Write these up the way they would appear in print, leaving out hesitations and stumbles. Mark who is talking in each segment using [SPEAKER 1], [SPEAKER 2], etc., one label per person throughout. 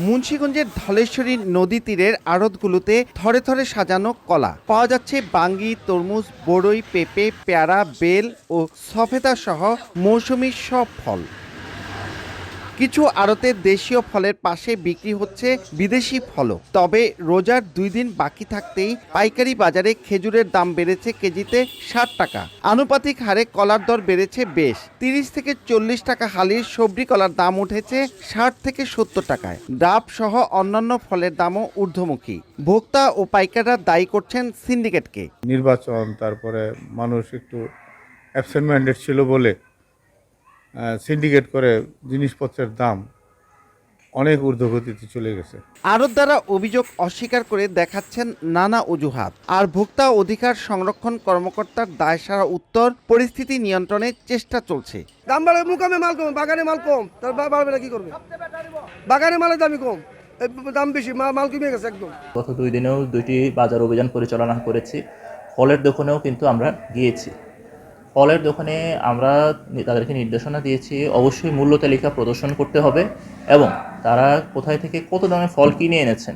[SPEAKER 1] মুন্সিগঞ্জের ধলেশ্বরী নদী তীরের আড়তগুলোতে থরে থরে সাজানো কলা পাওয়া যাচ্ছে। বাঙ্গি, তরমুজ, বড়ই, পেঁপে, পেয়ারা, বেল ও সফেদা সহ মৌসুমী সব ফল। কিছু আড়তে দেশীয় ফলের পাশে বিক্রি হচ্ছে বিদেশি ফলও। তবে রোজার 2 দিন বাকি থাকতেই পাইকারি বাজারে খেজুরের দাম বেড়েছে কেজিতে 60 টাকা। আনুপাতিক হারে কলার দর বেড়েছে বেশ। 30 থেকে 40 টাকা হালির সবজি কলার দাম উঠেছে 60 থেকে 70 টাকায়। ডাব সহ অন্যান্য ফলের দামও ঊর্ধ্বমুখী। ভোক্তা ও পাইকাররা দায়ী করছেন সিন্ডিকেটকে।
[SPEAKER 2] নির্বাচন, তারপরে মানুষ একটু অ্যাবসেন্ট মাইন্ডেড ছিল বলে সিন্ডিকেট করে জিনিসপত্রের দাম অনেক ঊর্ধ্বগতিতে চলে গেছে।
[SPEAKER 1] আড়তদাররা অভিযোগ অস্বীকার করে দেখাচ্ছেন নানা অজুহাত। আর ভোক্তা অধিকার সংরক্ষণ কর্মকর্তার দায়সারা উত্তর, পরিস্থিতি নিয়ন্ত্রণের চেষ্টা চলছে।
[SPEAKER 3] দাম বাড়ে, মুকামে মাল কম, বাগানে মাল কম, তার বাড়বে না কি করবে? বাগানে মালের দামই কম, দাম বেশি, মাল কমে গেছে একদম।
[SPEAKER 4] গত 2 দিনেও 2টি বাজার অভিযান পরিচালনা করেছি। ফলের দোকানেও কিন্তু আমরা গিয়েছি। ফলের দোকানে আমরা তাদেরকে নির্দেশনা দিয়েছি অবশ্যই মূল্য তালিকা প্রদর্শন করতে হবে এবং তারা কোথায় থেকে কত দামে ফল কিনে এনেছেন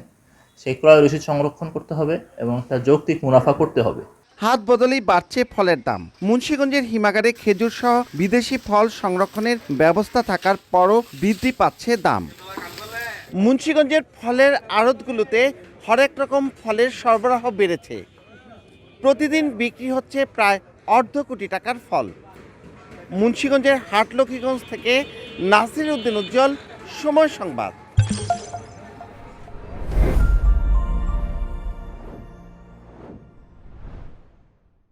[SPEAKER 4] সেই ক্রয় রসিদ সংরক্ষণ করতে হবে এবং তার যৌক্তিক মুনাফা করতে হবে।
[SPEAKER 1] হাত বদলেই বাড়ছে ফলের দাম। মুন্সিগঞ্জের হিমাগারে খেজুর সহ বিদেশি ফল সংরক্ষণের ব্যবস্থা থাকার পরও বৃদ্ধি পাচ্ছে দাম। মুন্সিগঞ্জের ফলের আড়তগুলোতে হরেক রকম ফলের সরবরাহ বেড়েছে। প্রতিদিন বিক্রি হচ্ছে প্রায় 1/2 কোটি টাকার ফল। মুন্সিগঞ্জের হাটলক্ষ্মীগঞ্জ থেকে নাসির উদ্দিন উজ্জ্বল, সময় সংবাদ।